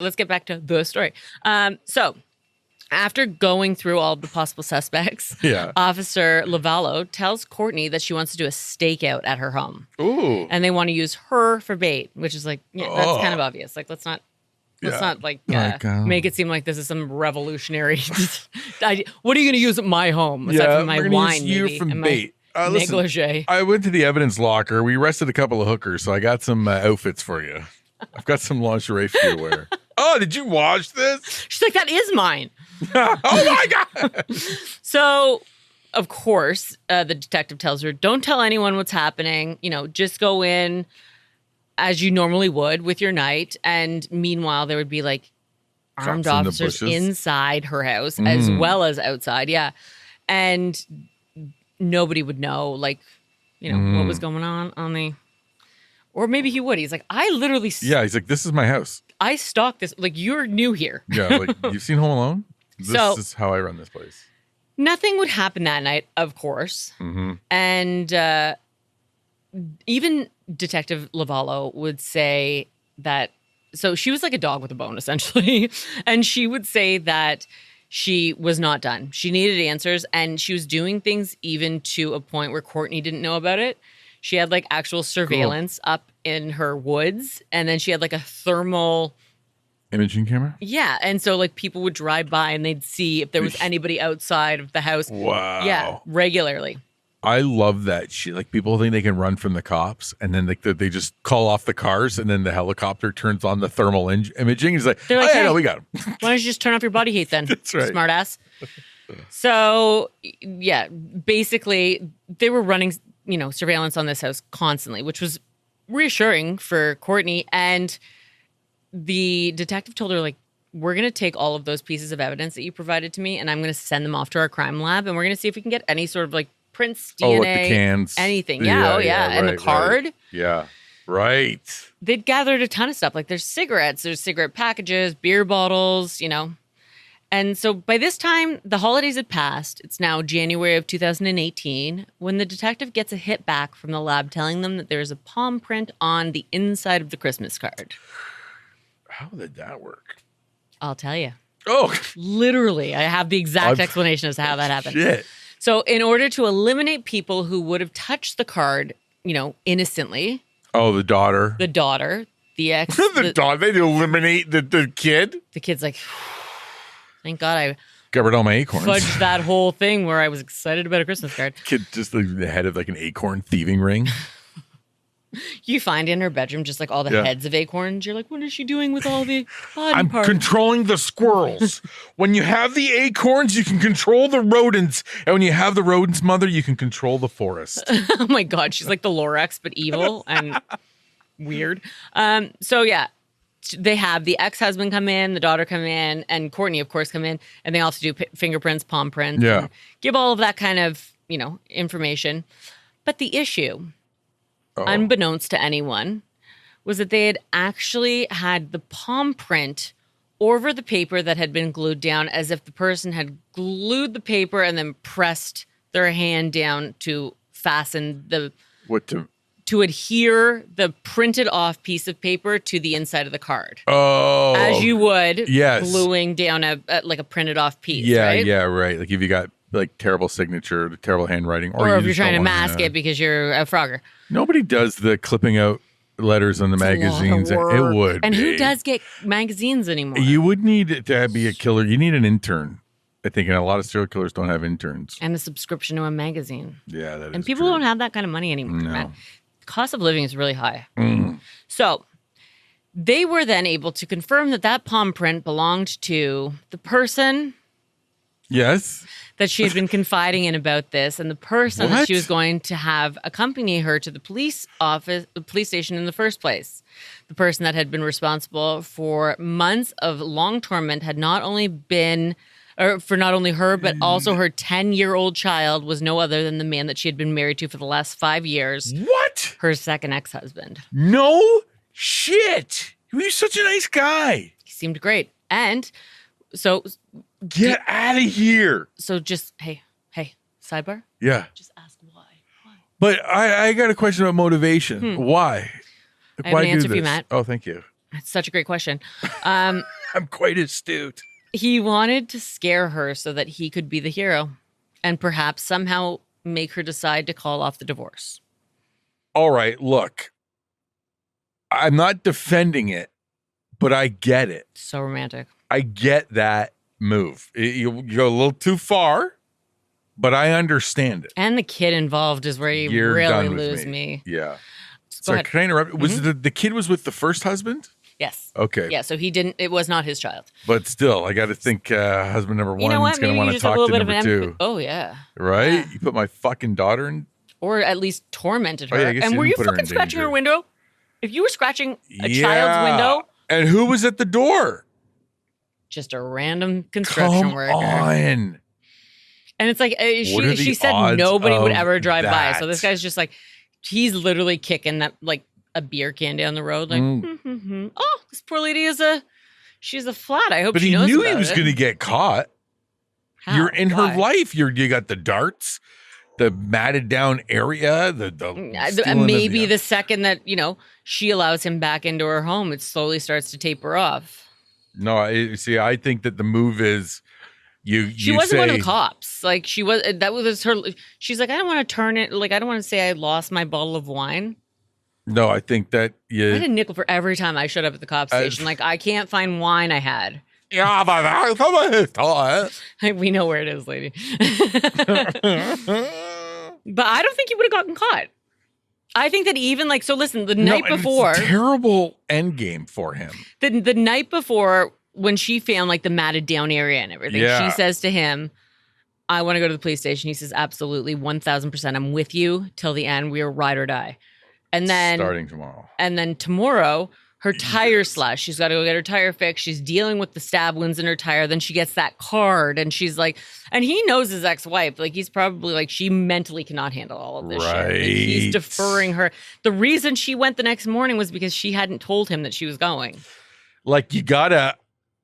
let's get back to the story. So after going through all the possible suspects, Officer Lavallo tells Courtney that she wants to do a stakeout at her home. Ooh. And they want to use her for bait, which is like, that's kind of obvious. Like, let's not make it seem like this is some revolutionary idea. What are you going to use at my home? Aside from my wine, maybe, for bait. Listen, I went to the evidence locker. We arrested a couple of hookers, so I got some outfits for you. I've got some lingerie for you to wear. Oh, did you wash this? She's like, that is mine. Oh, my God. So, of course, the detective tells her, don't tell anyone what's happening. Just go in as you normally would with your night. And meanwhile, there would be like armed officers inside her house as well as outside. Yeah. And nobody would know, like, what was going on the... Or maybe he would. He's like, I literally... Yeah, he's like, this is my house. I stalked this. Like, you're new here. Yeah, like, you've seen Home Alone? This is how I run this place. Nothing would happen that night, of course. Mm-hmm. And even Detective Lavallo would say that... So she was like a dog with a bone, essentially. And she would say that she was not done. She needed answers. And she was doing things even to a point where Courtney didn't know about it. She had like actual surveillance up in her woods. And then she had like a thermal imaging camera. Yeah. And so like people would drive by and they'd see if there was anybody outside of the house. Wow. Yeah. Regularly. I love that shit. Like people think they can run from the cops and then they just call off the cars and then the helicopter turns on the thermal imaging. He's like, they're like, yeah, no, we got him. Why don't you just turn off your body heat then? That's right. Smart ass. So yeah, basically they were running, surveillance on this house constantly, which was reassuring for Courtney. And the detective told her, like, we're going to take all of those pieces of evidence that you provided to me and I'm going to send them off to our crime lab and we're going to see if we can get any sort of like prints, DNA, like the cans. Anything. Yeah. And the card. Right. Yeah. Right. They'd gathered a ton of stuff. Like there's cigarettes, there's cigarette packages, beer bottles, And so by this time, the holidays had passed. It's now January of 2018 when the detective gets a hit back from the lab telling them that there's a palm print on the inside of the Christmas card. How did that work? I'll tell you. Oh. Literally, I have the exact explanation as to how that happened. Shit. So in order to eliminate people who would have touched the card, innocently. Oh, the daughter. The ex. the daughter. They'd eliminate the kid. The kid's like... Thank God I got rid of all my acorns. Fudged that whole thing where I was excited about a Christmas card. Kid just the head of like an acorn thieving ring. You find in her bedroom just like all the heads of acorns. You're like, what is she doing with all the body parts? Controlling the squirrels. When you have the acorns, you can control the rodents. And when you have the rodents, mother, you can control the forest. Oh my God. She's like the Lorax, but evil and weird. So yeah. They have the ex-husband come in, the daughter come in, and Courtney, of course, come in, and they also do fingerprints, palm prints, give all of that kind of, information. But the issue, unbeknownst to anyone, was that they had actually had the palm print over the paper that had been glued down as if the person had glued the paper and then pressed their hand down to fasten the... To adhere the printed off piece of paper to the inside of the card. Oh. As you would gluing down a printed off piece. Yeah, right? Yeah, right. Like if you got like terrible signature, terrible handwriting. Or if you're trying to mask it because you're a Frogger. Nobody does the clipping out letters on the magazines. It would And who does get magazines anymore? You would need to be a killer. You need an intern. I think, and a lot of serial killers don't have interns. And a subscription to a magazine. Yeah, that is And people don't have that kind of money anymore. No. Man. Cost of living is really high. So they were then able to confirm that palm print belonged to the person that she had been confiding in about this, and the person that she was going to have accompany her to the police station in the first place. The person that had been responsible for months of long torment had not only been... Or for not only her, but also her 10-year-old child was no other than the man that she had been married to for the last 5 years. What? Her second ex-husband. No shit. He was such a nice guy. He seemed great. And so... Get out of here. So just, hey, sidebar? Yeah. Just ask why. But I got a question about motivation. Why? I have an answer for you, Matt. Oh, thank you. That's such a great question. I'm quite astute. He wanted to scare her so that he could be the hero and perhaps somehow make her decide to call off the divorce. All right, look. I'm not defending it, but I get it. So romantic. I get that move. You go a little too far, but I understand it. And the kid involved is where you You're really done with lose me. Yeah. Go ahead. Can I interrupt? Was the kid was with the first husband? Yes. Okay. Yeah, so it was not his child. But still, I got to think husband number one is going to want to talk to number two. Oh, yeah. Right? Yeah. You put my fucking daughter in? Or at least tormented her. Oh, yeah, I guess and you were didn't you put her fucking in scratching danger. her window? If you were scratching a child's window, And who was at the door? just a random construction worker. Come on. And it's like What are the she said odds nobody would of ever drive by. that? So this guy's just like, he's literally kicking that like a beer can down the road. Like, oh, this poor lady she's a flat. I hope But she he knows knew about he was it. going to get caught. How? You're in Why? her life. You got the darts, the matted down area, the stealing Maybe of the second that she allows him back into her home, it slowly starts to taper off. No, I think that the move is She wasn't one of the cops. Like that was her. She's like, I don't want to turn it. Like I don't want to say I lost my bottle of wine. No, I think that I had a nickel for every time I showed up at the cop station. Like I can't find wine I had. Yeah, but We know where it is, lady. But I don't think he would have gotten caught. I think that even like, so listen, the night before. It's a terrible end game for him. The night before, when she found like the matted down area and everything, she says to him, I want to go to the police station. He says, absolutely, 1000%. I'm with you till the end. We are ride or die. And then starting tomorrow. And then tomorrow, her tire slash. She's got to go get her tire fixed. She's dealing with the stab wounds in her tire. Then she gets that card and she's like, and he knows his ex-wife. Like he's probably like, she mentally cannot handle all of this shit. Like, he's deferring her. The reason she went the next morning was because she hadn't told him that she was going. Like you gotta,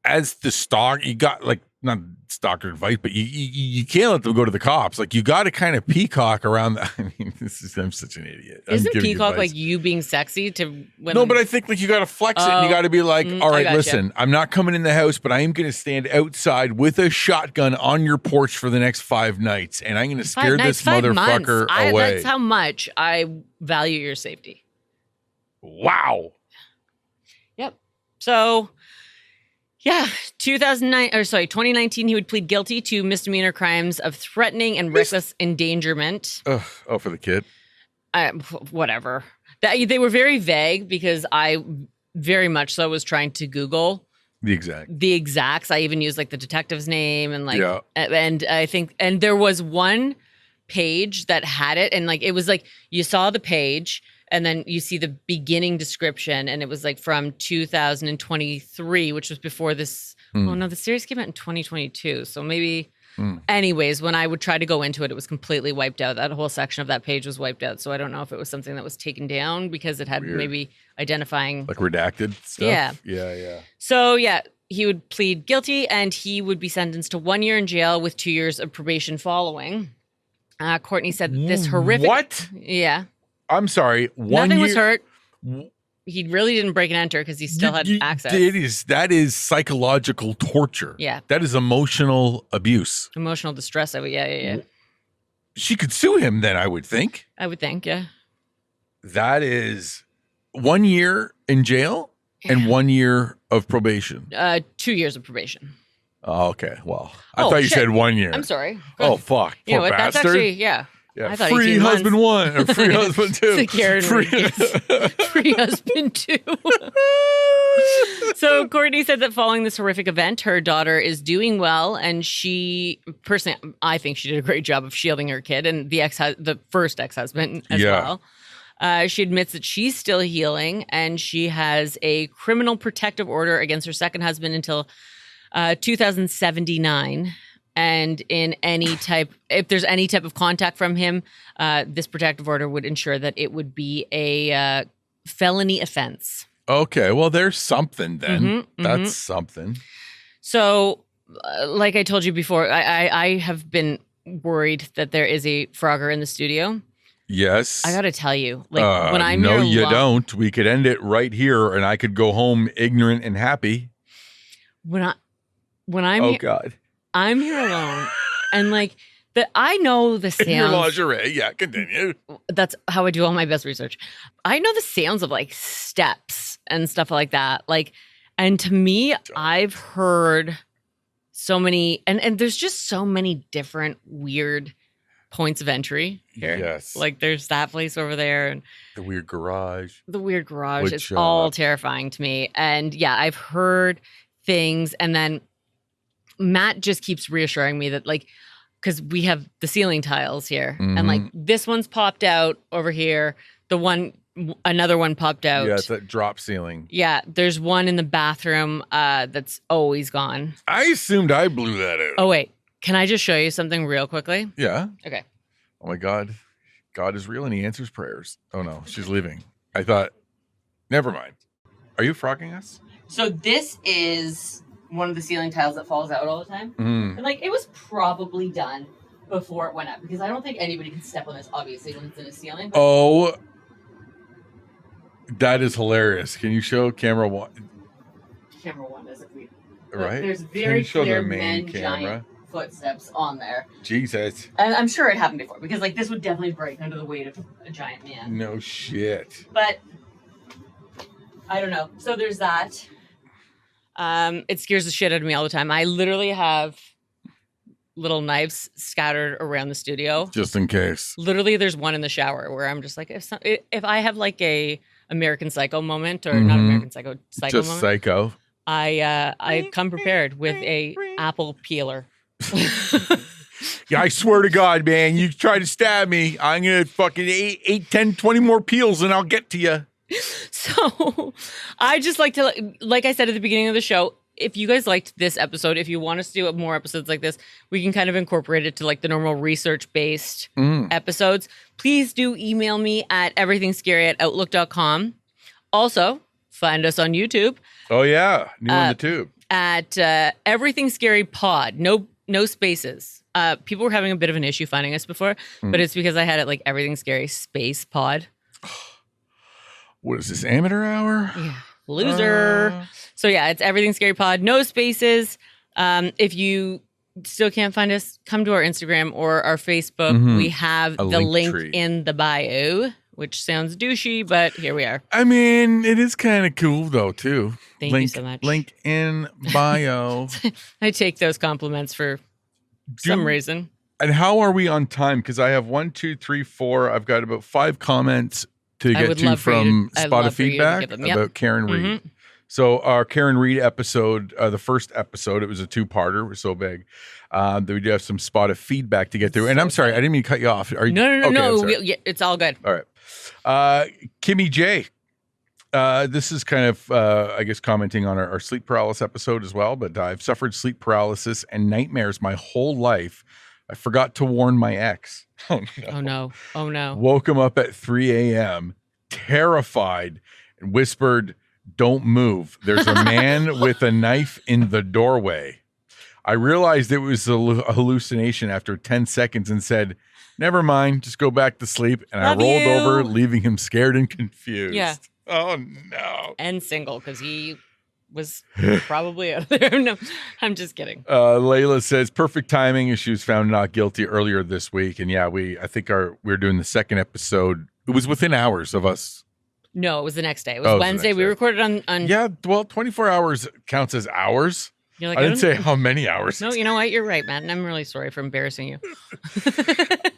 as the stalk, you got like, not stalker advice, but you can't let them go to the cops. Like you got to kind of peacock around. I mean, I'm such an idiot. Isn't peacock like you being sexy to women? No, but I think like you got to flex it. And you got to be like, all right, listen, I'm not coming in the house, but I am going to stand outside with a shotgun on your porch for the next 5 nights, and I'm going to scare this motherfucker away. That's how much I value your safety. Wow. Yep. So. Yeah, 2019, he would plead guilty to misdemeanor crimes of threatening and reckless endangerment. Oh, for the kid? Whatever. They were very vague because I very much so was trying to Google the exacts. I even used like the detective's name and like, and I think, and there was one page that had it, and like it was like you saw the page. And then you see the beginning description, and it was like from 2023, which was before this. Oh, no, the series came out in 2022. So maybe, anyways, when I would try to go into it, it was completely wiped out. That whole section of that page was wiped out. So I don't know if it was something that was taken down because it had maybe identifying. Like redacted stuff? Yeah. Yeah. So, yeah, he would plead guilty, and he would be sentenced to 1 year in jail with 2 years of probation following. Courtney said this horrific. What? Yeah. I'm sorry. Nothing was hurt. He really didn't break and enter because he still had access. That is psychological torture. Yeah. That is emotional abuse. Emotional distress. Yeah. She could sue him then, I would think. I would think, yeah. That is 1 year in jail and 1 year of probation. 2 years of probation. Oh, okay. Well, I thought you said 1 year. I'm sorry. Oh, fuck. You know what? Bastard. That's actually, yeah. Yeah, I thought free husband 1 or free husband 2. Free husband 2. So Courtney said that following this horrific event, her daughter is doing well, and she personally, I think she did a great job of shielding her kid and the first ex-husband as well. She admits that she's still healing, and she has a criminal protective order against her second husband until 2079. And if there's any type of contact from him, this protective order would ensure that it would be a felony offense. Okay, well, there's something then. That's something. So, like I told you before, I have been worried that there is a Frogger in the studio. Yes. I got to tell you, like when I'm no, here you alone, don't. We could end it right here, and I could go home ignorant and happy. when I'm Oh here, God, I'm here alone, and like I know the sounds. In your lingerie, yeah. Continue. That's how I do all my best research. I know the sounds of like steps and stuff like that. Like, and to me, I've heard so many, and there's just so many different weird points of entry here. Yes. Like there's that place over there and The weird garage. It's all terrifying to me. And yeah, I've heard things, and then Matt just keeps reassuring me that like, because we have the ceiling tiles here, and like this one's popped out over here. Another one popped out. Yeah, it's that drop ceiling. Yeah, there's one in the bathroom that's always gone. I assumed I blew that out. Oh wait, can I just show you something real quickly? Yeah. Okay. Oh my God. God is real and he answers prayers. Oh no, she's leaving. I thought, never mind. Are you frogging us? So this is one of the ceiling tiles that falls out all the time. And like it was probably done before it went up, because I don't think anybody can step on this, obviously, when it's in a ceiling. Oh, that is hilarious. Can you show camera one? Camera one doesn't read. Right? There's very clear the main men camera? giant footsteps on there. Jesus. And I'm sure it happened before, because like this would definitely break under the weight of a giant man. No shit. But I don't know. So there's that. It scares the shit out of me all the time. I literally have little knives scattered around the studio. Just in case. Literally, there's one in the shower where I'm just like, if I have like a American Psycho moment, or not American Psycho, Psycho Just moment, psycho. I come prepared with a apple peeler. Yeah, I swear to God, man, you try to stab me, I'm gonna fucking 8, 10, 20 more peels and I'll get to you. So I just like to, like I said at the beginning of the show, if you guys liked this episode, if you want us to do more episodes like this, we can kind of incorporate it to like the normal research-based episodes. Please do email me at everythingscary@outlook.com. Also, find us on YouTube. Oh yeah, new in the tube. At Everythingscarypod. No spaces. People were having a bit of an issue finding us before, but it's because I had it like Everything Scary Space Pod. What is this, amateur hour? Yeah. Loser. So yeah, it's Everything Scary Pod. No spaces. If you still can't find us, come to our Instagram or our Facebook. We have the link in the bio, which sounds douchey, but here we are. I mean, it is kind of cool though, too. Thank you so much. Link in bio. I take those compliments for some reason. And how are we on time? Because I have 1, 2, 3, 4. I've got about 5 comments to get to from Spot of Feedback about Karen Reed. So our Karen Reed episode, the first episode, it was a 2-parter. It was so big that we do have some Spot of Feedback to get through. And I'm sorry, I didn't mean to cut you off. Are you, no. It's all good. All right. Kimmy J. This is kind of, I guess, commenting on our sleep paralysis episode as well. But I've suffered sleep paralysis and nightmares my whole life. I forgot to warn my ex. Oh no. Oh no. Woke him up at 3 a.m. terrified and whispered, "Don't move. There's a man with a knife in the doorway." I realized it was a hallucination after 10 seconds and said, "Never mind, just go back to sleep." And I rolled over, leaving him scared and confused. Yeah. Oh no. And single, because he was probably out there. No, I'm just kidding. Layla says perfect timing, as she was found not guilty earlier this week. And yeah, I think we're doing the second episode. It was within hours of us. No, it was the next day. It was Wednesday. We recorded on. Yeah, well, 24 hours counts as hours. You're like, I didn't say how many hours. No, you know what? You're right, Matt. And I'm really sorry for embarrassing you.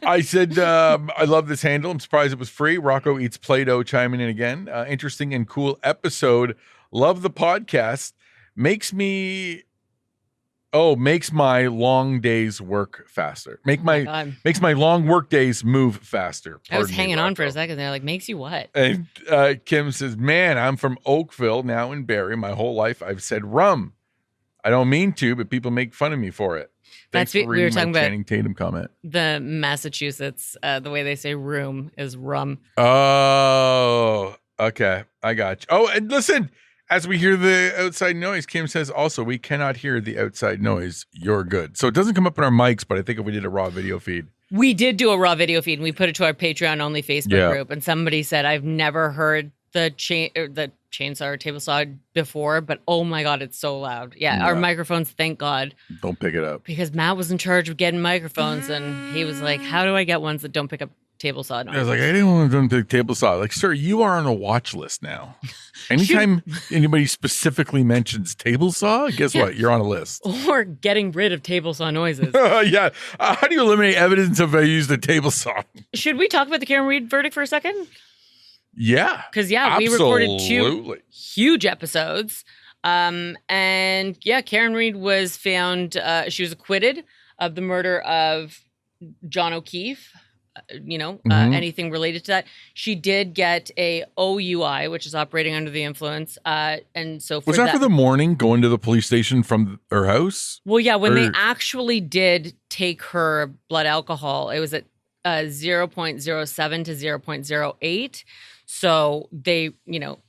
I said, I love this handle. I'm surprised it was free. Rocco Eats Play-Doh chiming in again. Interesting and cool episode. Love the podcast. Makes my long days work faster. Makes my long work days move faster. I was hanging on for a second there, like, makes you what? And Kim says, man, I'm from Oakville, now in Barrie. My whole life I've said rum. I don't mean to, but people make fun of me for it. Thanks for reading we were talking about Channing Tatum comment. The Massachusetts, the way they say room is rum. Oh, okay. I got you. Oh, and listen, as we hear the outside noise, Kim says also, we cannot hear the outside noise. You're good. So it doesn't come up in our mics, but I think if we did a raw video feed. We did do a raw video feed and we put it to our Patreon only Facebook group. And somebody said, I've never heard the chainsaw or table saw before, but oh my God, it's so loud. Yeah, our microphones, thank God. Don't pick it up. Because Matt was in charge of getting microphones and he was like, how do I get ones that don't pick up table saw noises? I was like, I didn't want to do table saw. Like, sir, you are on a watch list now. Anytime anybody specifically mentions table saw, guess what? You're on a list. Or getting rid of table saw noises. Yeah. How do you eliminate evidence if I used a table saw? Should we talk about the Karen Read verdict for a second? Yeah. Because, we recorded 2 huge episodes. And Karen Read was found, she was acquitted of the murder of John O'Keefe. Anything related to that. She did get a OUI, which is operating under the influence. And so was that for the morning going to the police station from her house? Well, yeah, when they actually did take her blood alcohol, it was at 0.07 to 0.08. So they,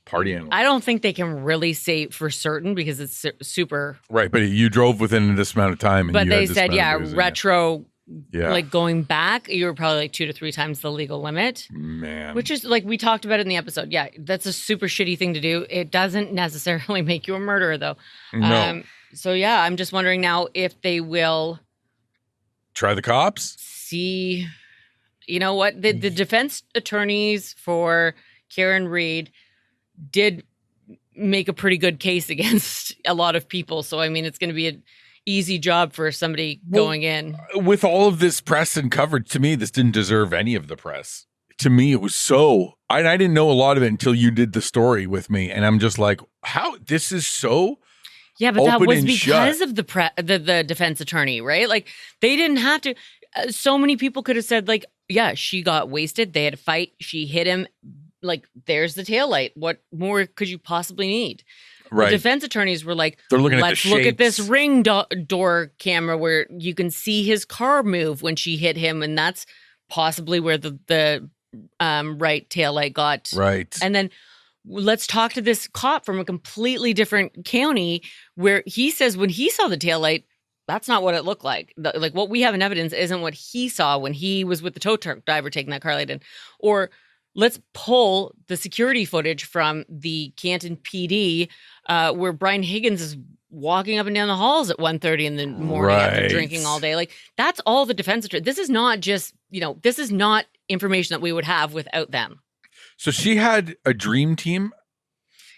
party animal. I don't think they can really say for certain because it's super. Right. But you drove within this amount of time. But they said, retro. Yeah. Like going back, you were probably like 2 to 3 times the legal limit. Man. Which is like we talked about in the episode. Yeah, that's a super shitty thing to do. It doesn't necessarily make you a murderer, though. No. So, I'm just wondering now if they will try the cops. See, you know what? The defense attorneys for Karen Read did make a pretty good case against a lot of people. So, I mean, it's going to be an easy job for somebody going in. With all of this press and coverage, to me, this didn't deserve any of the press. To me, it was so... I didn't know a lot of it until you did the story with me. And I'm just like, how? This is so... Yeah, but that was because of the defense attorney, right? Like, they didn't have to... so many people could have said, like, yeah, she got wasted. They had a fight. She hit him. Like, there's the taillight. What more could you possibly need? Right. The defense attorneys were like, they're looking let's look at this ring door camera where you can see his car move when she hit him. And that's possibly where the right taillight got. Right. And then let's talk to this cop from a completely different county where he says when he saw the taillight, that's not what it looked like. Like what we have in evidence isn't what he saw when he was with the tow truck driver taking that car light in. Or let's pull the security footage from the Canton PD where Brian Higgins is walking up and down the halls at 1:30 in the morning after drinking all day. Like, that's all the defense attorney. This is not just, this is not information that we would have without them. So she had a dream team,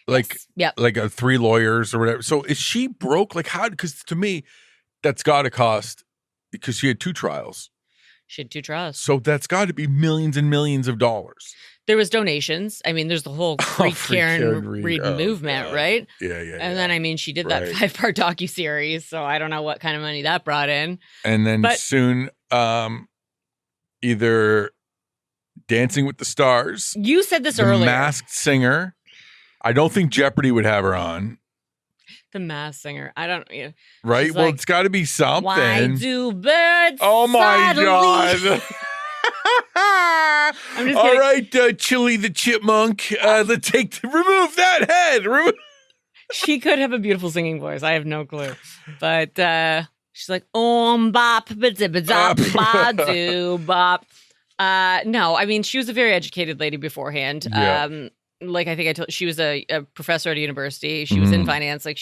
like, like 3 lawyers or whatever. So is she broke? Like, how? Because to me, that's got to cost, because she had 2 trials. She had 2 trials. So that's got to be millions and millions of dollars. There was donations. I mean, there's the whole Free Karen Read movement, right? Yeah. And then, I mean, she did that 5-part docuseries, so I don't know what kind of money that brought in. And then soon, either Dancing with the Stars. You said this earlier. Masked Singer. I don't think Jeopardy would have her on. The Masked Singer. I don't. Right? Well, it's got to be something. Why do birds? Oh my God. I'm just all right, Chili the Chipmunk. Let's remove that head. She could have a beautiful singing voice. I have no clue. But she's like, bop, ba do bop. No, I mean, she was a very educated lady beforehand. Yeah. Like, I think I told, she was a professor at a university. She was in finance. Like,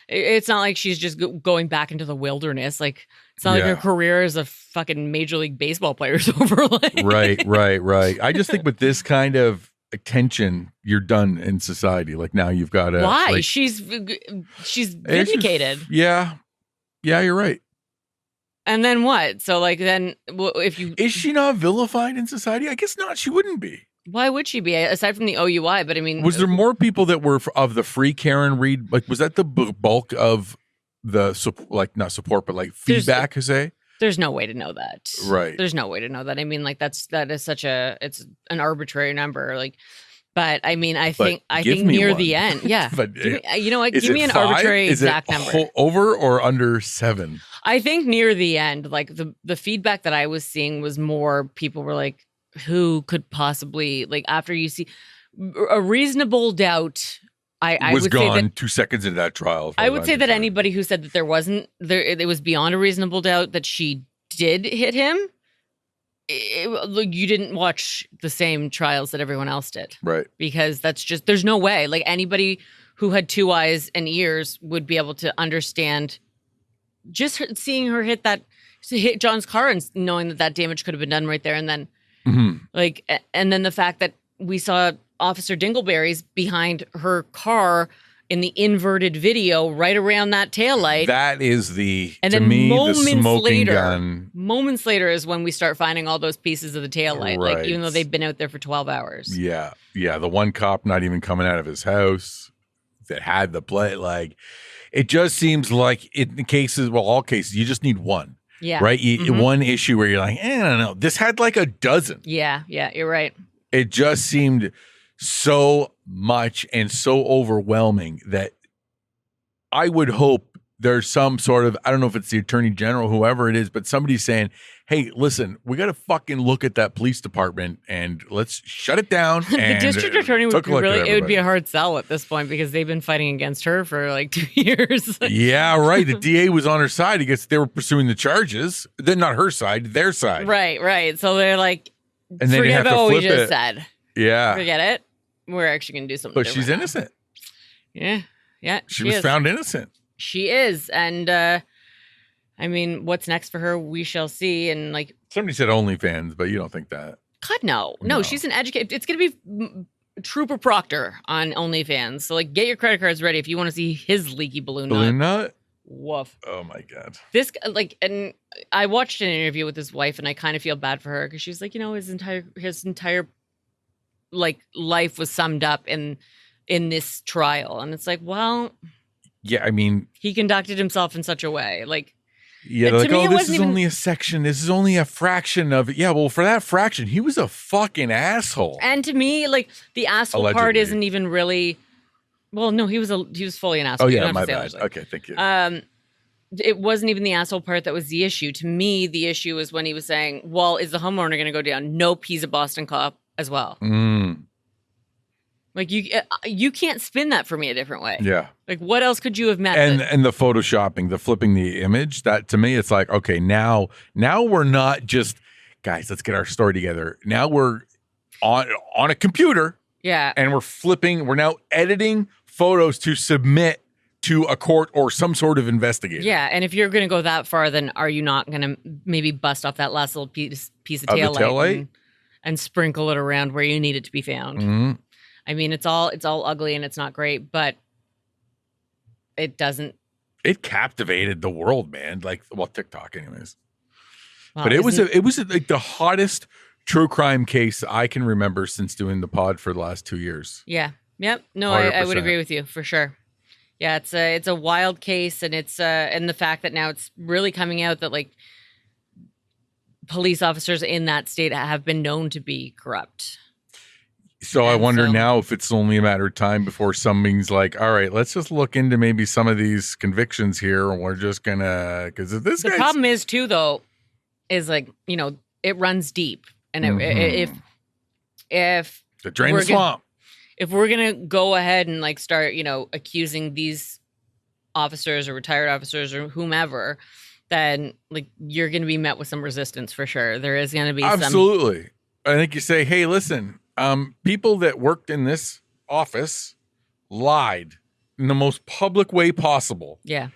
it's not like she's just going back into the wilderness. Like, it's not like her career as a fucking Major League Baseball player is over. Like. Right. I just think with this kind of attention, you're done in society. Like, now you've got to. Why? Like, she's vindicated. Yeah, you're right. And then what? So, like, then if you... Is she not vilified in society? I guess not. She wouldn't be. Why would she be? Aside from the OUI, but I mean... Was there more people that were of the Free Karen Read? Like, was that the bulk of the, not support, but like feedback, There's no way to know that. Right. There's no way to know that. I mean, like, that is such it's an arbitrary number. Like, but I mean, I think near the end. Yeah. But you know what? Give me an 5? Arbitrary exact number. Over or under 7? I think near the end, like the feedback that I was seeing was more people were like, who could possibly, like, after you see a reasonable doubt, I was would gone say that, 2 seconds into that trial. I would say that anybody who said that there wasn't there, it was beyond a reasonable doubt that she did hit him. Look, you didn't watch the same trials that everyone else did. Right. Because that's just, there's no way. Like anybody who had 2 eyes and ears would be able to understand just seeing her hit John's car and knowing that damage could have been done right there and then. Like, and then the fact that we saw Officer Dingleberry's behind her car in the inverted video right around that taillight. That is the, and to then me, the moments smoking later, gun. Moments later is when we start finding all those pieces of the taillight, Right. like even though they've been out there for 12 hours. Yeah. Yeah. The one cop not even coming out of his house that had the plate. Like, it just seems like in cases, well, all cases, you just need one. Yeah. Right? One issue where you're like, I don't know. This had like a dozen. Yeah. Yeah. You're right. It just seemed so much and so overwhelming that I would hope there's some sort of, I don't know if it's the attorney general, whoever it is, but somebody's saying, hey, listen, we got to fucking look at that police department and let's shut it down. The and district attorney would be it would be a hard sell at this point because they've been fighting against her for like 2 years. Yeah, right. The DA was on her side. I guess they were pursuing the charges. Then not her side, their side. Right. So they're like, and then forget have about to what we flip just it. said. Yeah. Forget it. We're actually going to do something But she's different. innocent. Yeah. She was found innocent. She is. And I mean, what's next for her? We shall see. And like, Somebody said OnlyFans, but you don't think that. God, no. She's an educated. It's going to be Trooper Proctor on OnlyFans. So like, get your credit cards ready if you want to see his leaky balloon nut. Woof. Oh my God. This and I watched an interview with his wife, and I kind of feel bad for her because she's like, his entire like life was summed up in this trial, and it's like, well, yeah, I mean, he conducted himself in such a way, like. Yeah, they're like, oh, this is only a section. This is only a fraction of it. Yeah, well, for that fraction, he was a fucking asshole. And to me, like, the asshole Allegedly. part isn't even really. Well, no, he was fully an asshole. Oh yeah, my bad. Okay, thank you. It wasn't even the asshole part that was the issue. To me, the issue was when he was saying, "Well, is the homeowner going to go down?" Nope, he's a Boston cop as well. Like you can't spin that for me a different way. Yeah. Like what else could you have met? And the photoshopping, the flipping the image, that to me, it's like, okay, now we're not just guys, let's get our story together. Now we're on a computer. Yeah. And we're now editing photos to submit to a court or some sort of investigator. Yeah. And if you're going to go that far, then are you not going to maybe bust off that last little piece of tail light and sprinkle it around where you need it to be found? Mm-hmm. I mean, it's all ugly and it's not great, but it doesn't. It captivated the world, man. Like, well, TikTok, anyways. Well, but it was like the hottest true crime case I can remember since doing the pod for the last 2 years. Yeah. Yep. No, I would agree with you for sure. Yeah, it's a wild case, and it's and the fact that now it's really coming out that like police officers in that state have been known to be corrupt. So I wonder now if it's only a matter of time before something's like, all right, let's just look into maybe some of these convictions here, and we're just gonna because if this. The problem is too, though, is like it runs deep, and if the drain the swamp. If we're gonna go ahead and like start, accusing these officers or retired officers or whomever, then like you're gonna be met with some resistance for sure. There is gonna be absolutely. I think you say, hey, listen. People that worked in this office lied in the most public way possible. Yeah.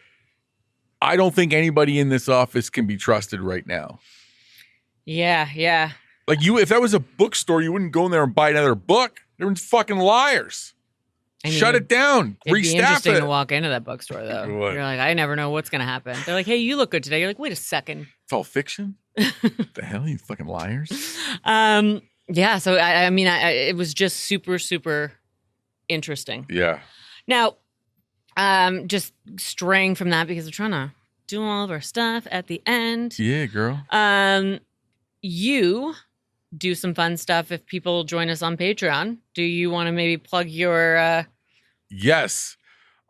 I don't think anybody in this office can be trusted right now. Yeah. Like if that was a bookstore, you wouldn't go in there and buy another book. They're fucking liars. I mean, shut it down. It'd be interesting it. to walk into that bookstore, though. You're like, I never know what's going to happen. They're like, hey, you look good today. You're like, wait a second. It's all fiction? What the hell, you fucking liars? Yeah, so I mean, it was just super, super interesting. Yeah. Now, just straying from that because we're trying to do all of our stuff at the end. Yeah, girl. You do some fun stuff if people join us on Patreon. Do you want to maybe plug your... Yes.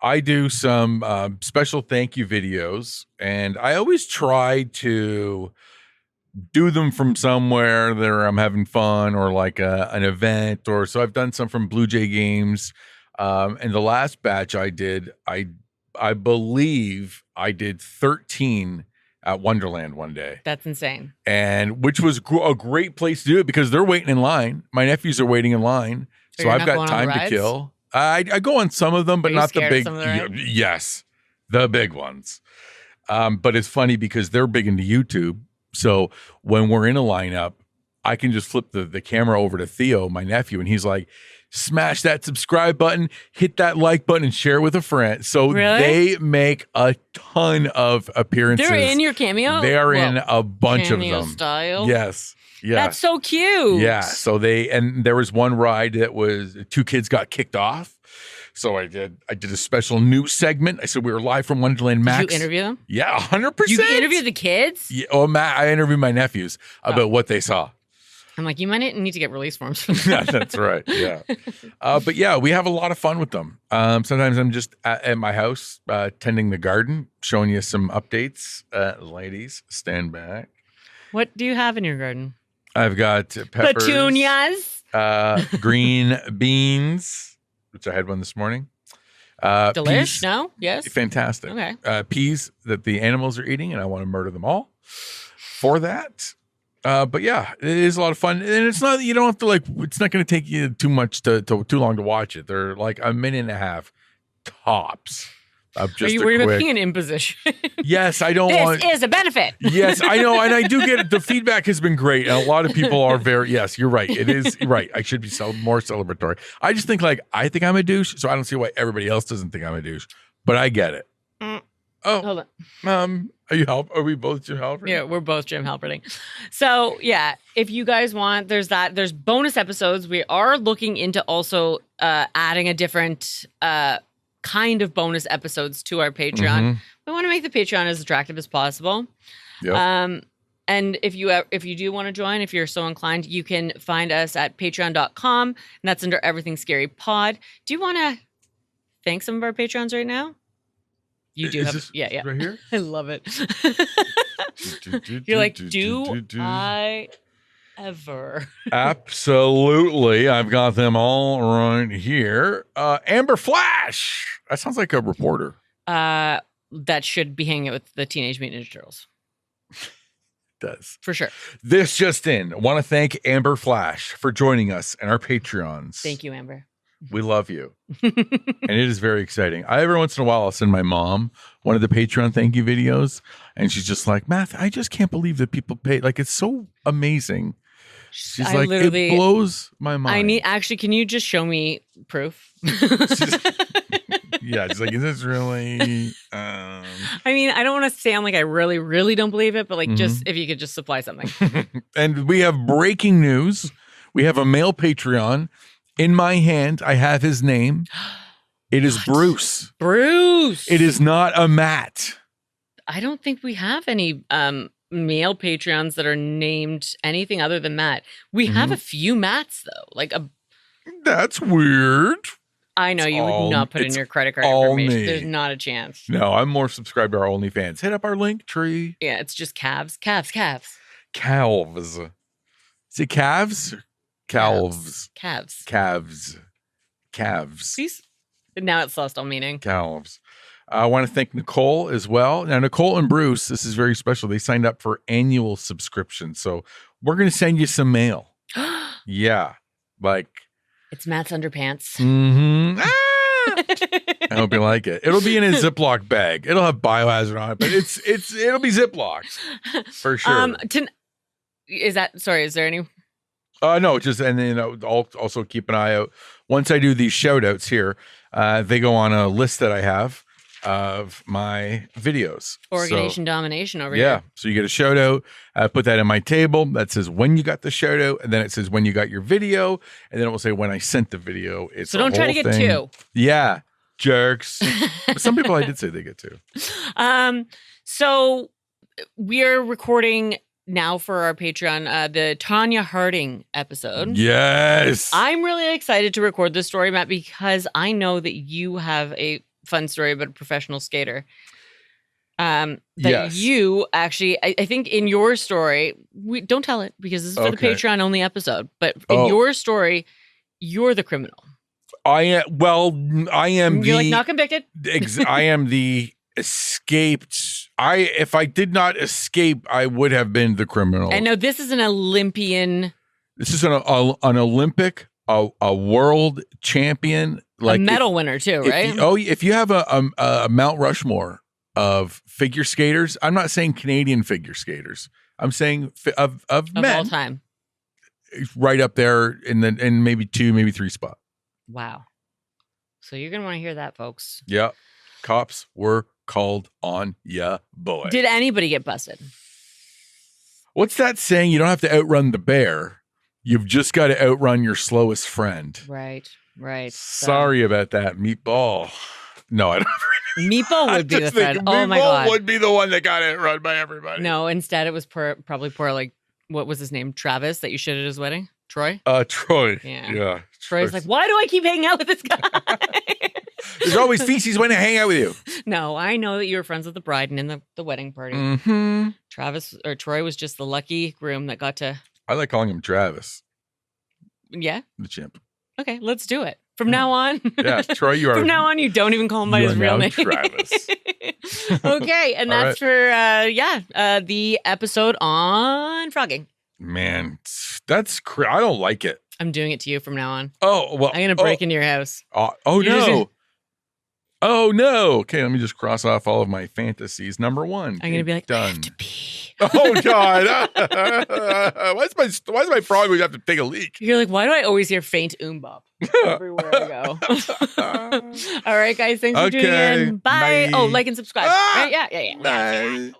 I do some special thank you videos, and I always try to do them from somewhere that I'm having fun or like an event or so. I've done some from Blue Jay games. And the last batch I did, I believe I did 13 at Wonderland one day. That's insane. And which was a great place to do it because they're waiting in line. My nephews are waiting in line. So I've got time to kill. I go on some of them, but not the big. Yes, the big ones. But it's funny because they're big into YouTube. So when we're in a lineup, I can just flip the camera over to Theo, my nephew, and he's like, smash that subscribe button, hit that like button, and share with a friend. So they make a ton of appearances. They're in your cameo? They're in a bunch of them. Style? Yes. Yeah. That's so cute. Yeah. So and there was one ride that was 2 kids got kicked off. So I did a special news segment. I said we were live from Wonderland Max. Did you interview them? Yeah, 100%. You interviewed the kids? Yeah. Oh, Matt, I interviewed my nephews about what they saw. I'm like, you might need to get release forms for that. That's right. Yeah. But yeah, we have a lot of fun with them. Sometimes I'm just at my house tending the garden, showing you some updates. Ladies, stand back. What do you have in your garden? I've got peppers. Petunias. Green beans, which I had one this morning. Delish? Peas. No? Yes? Fantastic. Okay. Peas that the animals are eating, and I want to murder them all for that. But yeah, it is a lot of fun. And it's not, you don't have to it's not going to take you too long to watch it. They're like a minute and a half tops. Are you worried about being an imposition? Yes, I don't want. This is a benefit. Yes, I know. And I do get it. The feedback has been great. And a lot of people are yes, you're right. It is right. I should be more celebratory. I just think I think I'm a douche. So I don't see why everybody else doesn't think I'm a douche, but I get it. Oh, hold on. Are we both Jim Halpert? Yeah, we're both Jim Halperting. So yeah, if you guys want, there's bonus episodes. We are looking into also adding a different kind of bonus episodes to our Patreon. Mm-hmm. We want to make the Patreon as attractive as possible. Yep. And if you do want to join, if you're so inclined, you can find us at patreon.com, and that's under Everythingscarypod. Do you want to thank some of our Patrons right now? You do yeah. Right here? I love it. You're like, do I ever? Absolutely. I've got them all right here. Amber Flash. That sounds like a reporter. That should be hanging out with the Teenage Mutant Ninja Turtles. Does. For sure. This just in. I want to thank Amber Flash for joining us and our Patreons. Thank you, Amber. We love you. And it is very exciting. Every once in a while, I'll send my mom one of the Patreon thank you videos. And she's just like, Matt, I just can't believe that people pay. Like, it's so amazing. She's like, it blows my mind. Can you just show me proof? Yeah, she's like, is this really? I mean, I don't want to sound like I really, really don't believe it, but just if you could just supply something. And we have breaking news. We have a male Patreon. In my hand, I have his name. It is Bruce. Bruce. It is not a Matt. I don't think we have any male Patreons that are named anything other than Matt. We have a few Matts, though. That's weird. I know you would not put in your credit card information. There's not a chance. No, I'm more subscribed to our OnlyFans. Hit up our link tree. Yeah, it's just calves. Calves. Is it calves? Calves. See? Now it's lost all meaning. Calves. I want to thank Nicole as well. Now, Nicole and Bruce, this is very special. They signed up for annual subscription. So we're going to send you some mail. Yeah. It's Matt's underpants. Mm-hmm. I hope you like it. It'll be in a Ziploc bag. It'll have biohazard on it, but it'll be Ziploc for sure. Is there any? No, and then I'll also keep an eye out. Once I do these shout outs here, they go on a list that I have of my videos. Organization domination over here. Yeah. So you get a shout out. I put that in my table that says when you got the shout out, and then it says when you got your video, and then it will say when I sent the video. So don't try to get two. Yeah. Jerks. But some people I did say they get two. So we're recording now for our Patreon, the Tanya Harding episode. Yes. I'm really excited to record this story, Matt, because I know that you have a fun story about a professional skater. Yes. You actually, I think in your story, don't tell it because this is for the Patreon only episode, but in your story, you're the criminal. I am You're not convicted. I am the escaped If I did not escape, I would have been the criminal. And no, this is an Olympian. This is an Olympic, a world champion, like a medal winner too, right? If you have a Mount Rushmore of figure skaters, I'm not saying Canadian figure skaters. I'm saying of men all time, right up there in maybe 2, maybe 3 spot. Wow. So you're gonna want to hear that, folks. Yeah, cops were called on ya, boy. Did anybody get busted? What's that saying? You don't have to outrun the bear. You've just got to outrun your slowest friend. Right. Sorry about that, Meatball. No, I don't. Meatball would be the friend. Oh my God. Meatball would be the one that got outrun by everybody. No, instead it was probably poor, like, what was his name? Travis that you shit at his wedding? Troy? Troy. Yeah. Troy's like, why do I keep hanging out with this guy? There's always feces when I hang out with you. No, I know that you were friends with the bride and in the wedding party. Mm-hmm. Troy was just the lucky groom that got to. I like calling him Travis. Yeah? The chimp. Okay, let's do it. From now on. Yeah, Troy, you are. From now on, you don't even call him by his real name. Travis. Okay, and that's for, the episode on frogging. Man, that's I don't like it. I'm doing it to you from now on. Oh, well. I'm going to break into your house. No. Oh, no. Okay, let me just cross off all of my fantasies. Number 1. I'm going to be like, done. I have to pee. Oh, God. Why's my frog always have to take a leak? You're like, why do I always hear faint bop everywhere I go? All right, guys. Thanks for tuning in. Bye. Bye. Oh, like and subscribe. Right? Yeah. Bye.